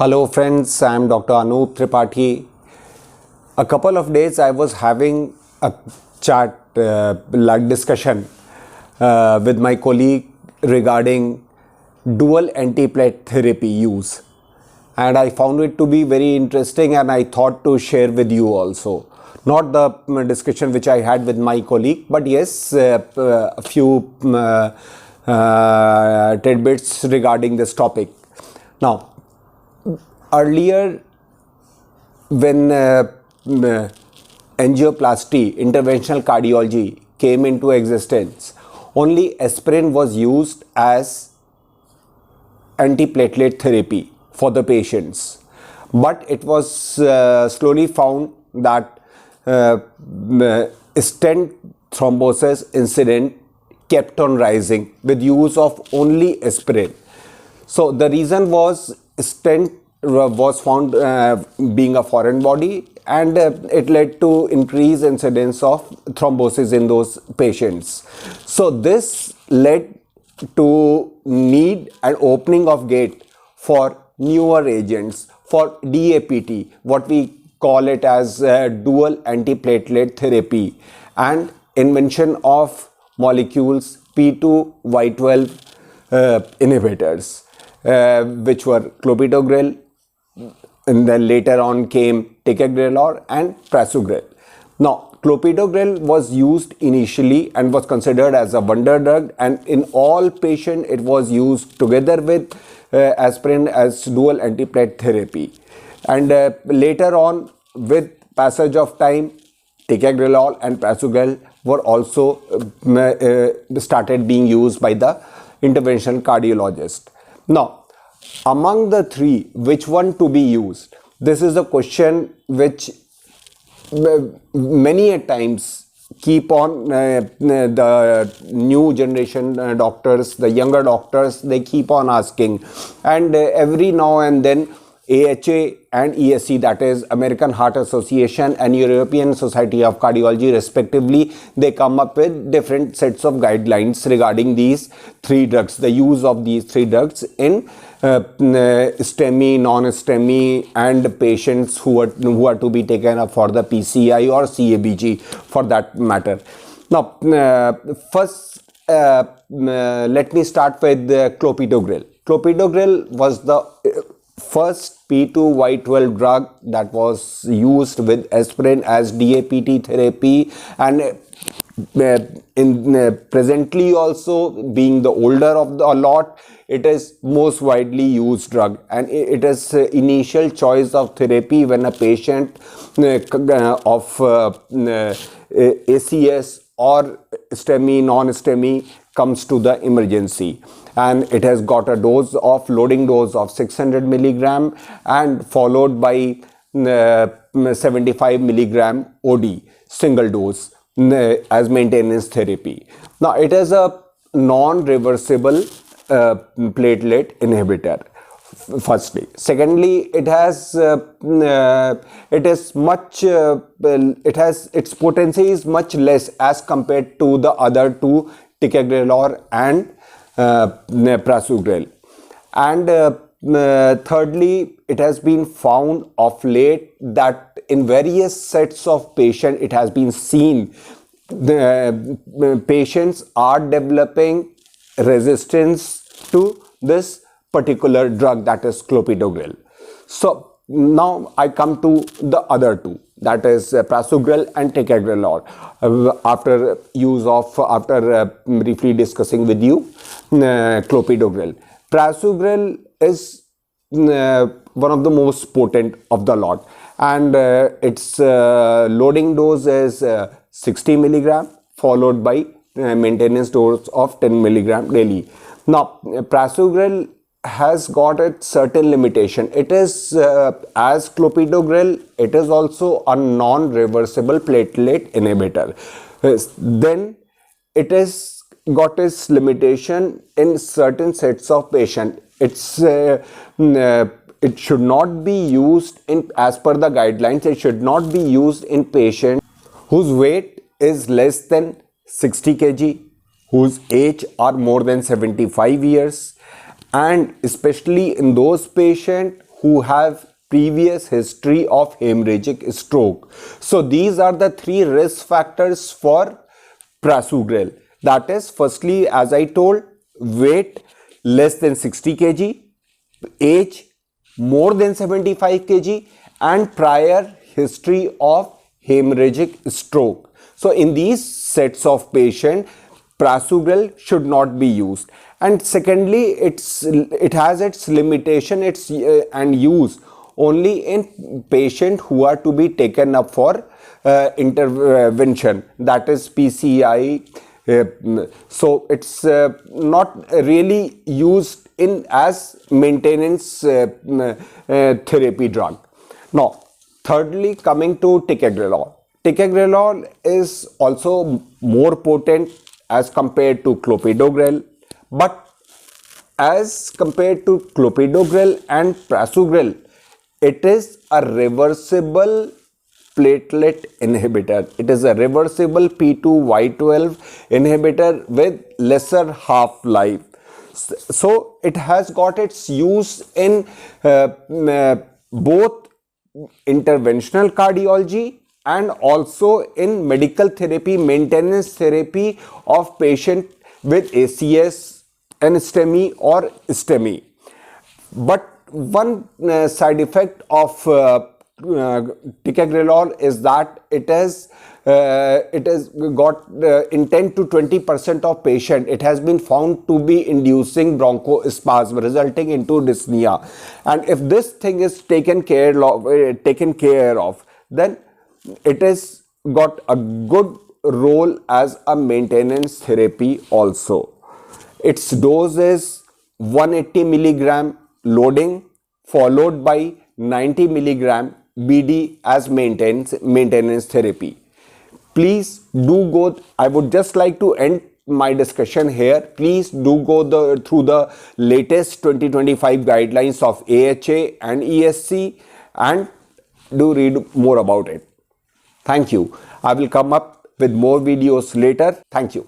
Hello friends, I am Dr. Anoop Tripathi. A couple of days I was having a chat, like discussion with my colleague regarding dual antiplatelet therapy use, and I found it to be very interesting and I thought to share with you also. Not the discussion which I had with my colleague, but yes, a few tidbits regarding this topic. Now, earlier, when angioplasty, interventional cardiology came into existence, only aspirin was used as antiplatelet therapy for the patients. But it was slowly found that stent thrombosis incident kept on rising with use of only aspirin. So the reason was stent was found being a foreign body, and it led to increased incidence of thrombosis in those patients. So this led to need an opening of gate for newer agents, for DAPT, what we call it as dual antiplatelet therapy, and invention of molecules P2Y12 inhibitors, which were clopidogrel, and then later on came ticagrelor and prasugrel. Now, clopidogrel was used initially and was considered as a wonder drug, and in all patients it was used together with aspirin as dual antiplatelet therapy. And later on, with passage of time, ticagrelor and prasugrel were also started being used by the interventional cardiologist. Now, among the three, which one to be used? This is a question which many a times keep on the new generation doctors, the younger doctors, they keep on asking, and every now and then AHA and ESC, that is American Heart Association and European Society of Cardiology respectively, they come up with different sets of guidelines regarding these three drugs, the use of these three drugs in STEMI, non-STEMI, and patients who are to be taken up for the PCI or CABG for that matter. Now, first let me start with clopidogrel. Clopidogrel was the first P2Y12 drug that was used with aspirin as DAPT therapy, and presently also being the older of the lot, it is most widely used drug, and it is initial choice of therapy when a patient of ACS or STEMI, non-STEMI comes to the emergency, and it has got a loading dose of 600 milligram and followed by 75 milligram OD single dose as maintenance therapy. Now, it is a non-reversible platelet inhibitor, firstly. Secondly, it has its potency is much less as compared to the other two, ticagrelor and prasugrel. And thirdly, it has been found of late that in various sets of patients, it has been seen the patients are developing resistance to this particular drug, that is clopidogrel. So now I come to the other two, that is prasugrel and ticagrelor, after briefly discussing with you clopidogrel. Prasugrel is one of the most potent of the lot, and its loading dose is 60 milligram followed by maintenance dose of 10 milligram daily. Now, prasugrel has got a certain limitation. It is as clopidogrel, it is also a non-reversible platelet inhibitor. Then it is got its limitation in certain sets of patients. It should not be used in, as per the guidelines, it should not be used in patients whose weight is less than 60 kg, whose age are more than 75 years, and especially in those patients who have previous history of hemorrhagic stroke. So these are the three risk factors for prasugrel. That is, firstly, as I told, weight less than 60 kg, age more than 75 kg, and prior history of hemorrhagic stroke. So in these sets of patient, prasugrel should not be used. And secondly, it has its limitation and use only in patient who are to be taken up for intervention, that is PCI. So it's not really used in as maintenance therapy drug. Now, thirdly, coming to ticagrelor. Ticagrelor is also more potent as compared to clopidogrel, but as compared to clopidogrel and prasugrel, it is a reversible platelet inhibitor. It is a reversible P2Y12 inhibitor with lesser half-life. So it has got its use in both interventional cardiology and also in medical therapy, maintenance therapy of patient with ACS, NSTEMI or STEMI. But one side effect of ticagrelor is that it has got in 10 to 20% of patient, it has been found to be inducing bronchospasm, resulting into dyspnea. And if this thing is taken care of, then it has got a good role as a maintenance therapy also. Its dose is 180 milligram loading followed by 90 milligram BD as maintenance therapy. Please do go, I would just like to end my discussion here. Please do go through the latest 2025 guidelines of AHA and ESC and do read more about it. Thank you. I will come up with more videos later. Thank you.